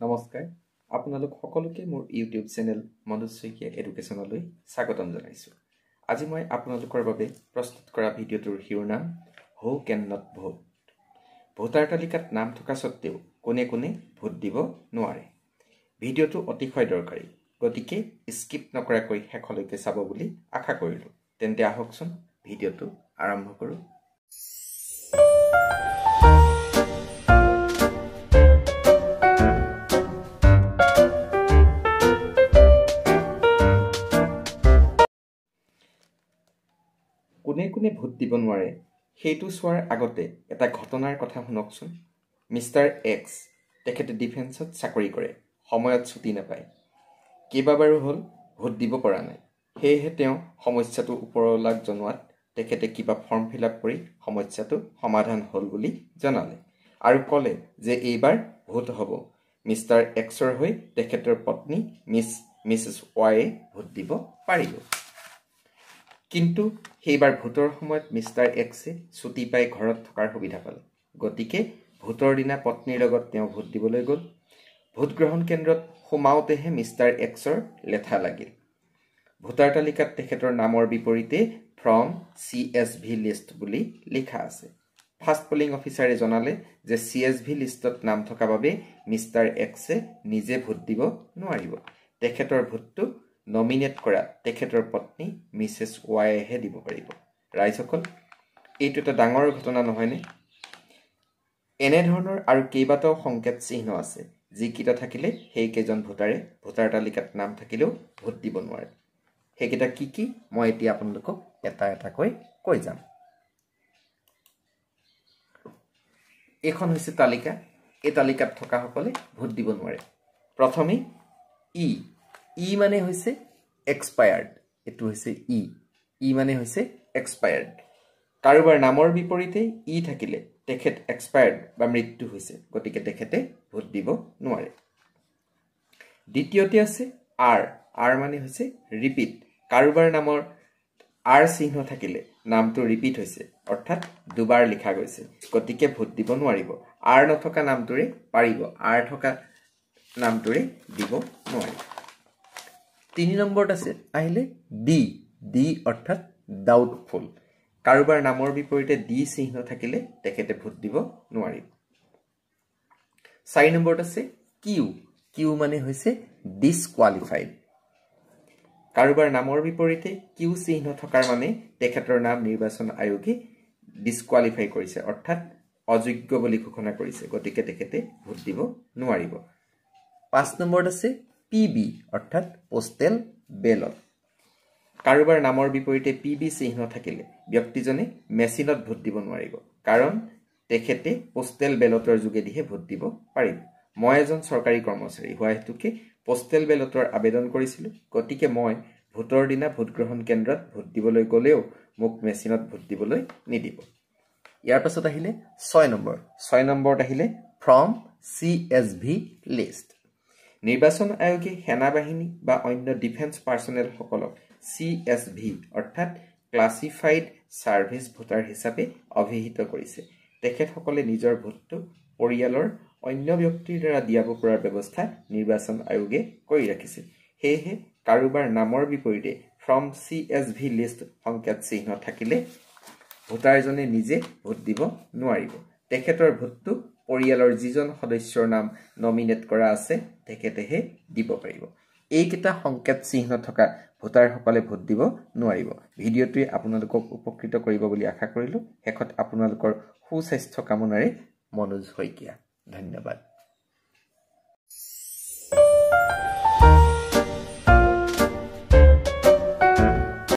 নমস্কাৰ আপোনালোক সকলোকে মোৰ ইউটিউব চেনেল মনোজ শইকীয়া এডুকেশ্যনলৈ স্বাগতম জনাইছো। আজি মই আপোনালোকৰ বাবে প্ৰস্তুত কৰা ভিডিঅ'টোৰ শিৰোনাম হু কেন নট ভোট। ভোটাৰ তালিকাত নাম থকা সত্ত্বেও কোনে কোনে ভোট দিব নোৱাৰে। ভিডিঅ'টো অতিশয় দৰকাৰী, গতিকে স্কিপ নকৰাকৈ শেষলৈকে চাব বুলি আশা কৰিলো। তেন্তে আহকচোন ভিডিঅ'টো আৰম্ভ কৰোঁ। কোনে কোনে ভোট দিব নোৱাৰে সেইটো চোৱাৰ আগতে এটা ঘটনাৰ কথা শুনকচোন। মিষ্টাৰ এক্স তেখেতে ডিফেন্সত চাকৰি কৰে, সময়ত ছুটি নাপায়। কেইবাবাৰো হ'ল ভোট দিব পৰা নাই। সেয়েহে তেওঁ সমস্যাটো ওপৰৱালাক জনোৱাত তেখেতে কিবা ফৰ্ম ফিল আপ কৰি সমস্যাটো সমাধান হ'ল বুলি জনালে আৰু ক'লে যে এইবাৰ ভোট হ'ব। মিষ্টাৰ এক্সৰ হৈ তেখেতৰ পত্নী মিছেছ ৱাইয়ে ভোট দিব পাৰিব। কিন্তু সেইবাৰ ভোটৰ সময়ত মিষ্টাৰ এক্সে ছুটি পাই ঘৰত থকাৰ সুবিধা পালে, গতিকে ভোটৰ দিনা পত্নীৰ লগত তেওঁ ভোট দিবলৈ গ'ল। ভোটগ্ৰহণ কেন্দ্ৰত সোমাওঁতেহে মিষ্টাৰ এক্সৰ লেঠা লাগিল। ভোটাৰ তালিকাত তেখেতৰ নামৰ বিপৰীতে ফ্ৰম CSV লিষ্ট বুলি লিখা আছে। ফাৰ্ষ্ট পলিং অফিচাৰে জনালে যে CSV লিষ্টত নাম থকা বাবে মিষ্টাৰ এক্সে নিজে ভোট দিব নোৱাৰিব। তেখেতৰ ভোটটো নমিনেট কৰা তেখেতৰ পত্নী মিছেছ ৱাইয়েহে দিব পাৰিব। ৰাইজসকল, এইটো এটা ডাঙৰ ঘটনা নহয়নে? এনেধৰণৰ আৰু কেইবাটাও সংকেত চিহ্ন আছে যিকেইটা থাকিলে সেইকেইজন ভোটাৰে ভোটাৰ তালিকাত নাম থাকিলেও ভোট দিব নোৱাৰে। সেইকেইটা কি কি মই এতিয়া আপোনালোকক এটা এটাকৈ কৈ যাম। এইখন হৈছে তালিকা। এই তালিকাত থকাসকলে ভোট দিব নোৱাৰে। প্ৰথমে ই মানে হৈছে এক্সপায়াৰ্ড। এইটো হৈছে ই মানে হৈছে এক্সপায়াৰ্ড। কাৰোবাৰ নামৰ বিপৰীতে থাকিলে তেখেত এক্সপায়াৰ্ড বা মৃত্যু হৈছে, গতিকে তেখেতে ভোট দিব নোৱাৰে। দ্বিতীয়তে আছে আৰ মানে হৈছে ৰিপিট। কাৰোবাৰ নামৰ আৰ চিহ্ন থাকিলে নামটো ৰিপিট হৈছে, অৰ্থাৎ দুবাৰ লিখা গৈছে, গতিকে ভোট দিব নোৱাৰিব। আৰ নথকা নামটোৰে পাৰিব, আৰ থকা নামটোৰে দিব নোৱাৰিব। 3 নম্বৰত আহিলে ডি অৰ্থাৎ ডাউটফুল। কাৰোবাৰ নামৰ বিপৰীতে ডি চিহ্ন থাকিলে তেখেতে ভোট দিব নোৱাৰিব। 4 নম্বৰত আছে কিউ মানে হৈছে ডিছকুৱালিফাইড। কাৰোবাৰ নামৰ বিপৰীতে কিউ চিহ্ন থকাৰ মানে তেখেতৰ নাম নিৰ্বাচন আয়োগে ডিছকুৱালিফাই কৰিছে, অৰ্থাৎ অযোগ্য বুলি ঘোষণা কৰিছে, গতিকে তেখেতে ভোট দিব নোৱাৰিব। 5 নম্বৰত আছে PB অৰ্থাৎ পোষ্টেল বেলট। কাৰোবাৰ নামৰ বিপৰীতে PB চিহ্ন থাকিলে ব্যক্তিজনে মেচিনত ভোট দিব নোৱাৰিব, কাৰণ তেখেতে পোষ্টেল বেলটৰ যোগেদিহে ভোট দিব পাৰিব। মই এজন চৰকাৰী কৰ্মচাৰী হোৱা হেতুকে পোষ্টেল বেলটৰ আবেদন কৰিছিলোঁ, গতিকে মই ভোটৰ দিনা ভোটগ্ৰহণ কেন্দ্ৰত ভোট দিবলৈ গ'লেও মোক মেচিনত ভোট দিবলৈ নিদিব। ইয়াৰ পাছত আহিলে 6 নম্বৰত আহিলে ফ্ৰম CSV লিষ্ট। নিৰ্বাচন আয়োগে সেনা বাহিনী বা অন্য ডিফেন্স পাৰ্চনেলসকলক CSV অৰ্থাৎ ক্লাছিফাইড ছাৰ্ভিচ ভোটাৰ হিচাপে অভিহিত কৰিছে। তেখেতসকলে নিজৰ ভোটটো পৰিয়ালৰ অন্য ব্যক্তিৰ দ্বাৰা দিয়াব পৰাৰ ব্যৱস্থা নিৰ্বাচন আয়োগে কৰি ৰাখিছে। সেয়েহে কাৰোবাৰ নামৰ বিপৰীতে ফ্ৰম CSV লিষ্ট সংকেত চিহ্ন থাকিলে ভোটাৰজনে নিজে ভোট দিব নোৱাৰিব। তেখেতৰ ভোটটো পৰিয়ালৰ যিজন সদস্যৰ নাম নমিনেট কৰা আছে তেখেতেহে দিব পাৰিব। এইকেইটা সংকেত চিহ্ন থকা ভোটাৰসকলে ভোট দিব নোৱাৰিব। ভিডিঅ'টোৱে আপোনালোকক উপকৃত কৰিব বুলি আশা কৰিলোঁ। শেষত আপোনালোকৰ সুস্বাস্থ্য কামনাৰে মনোজ শইকীয়া। ধন্যবাদ।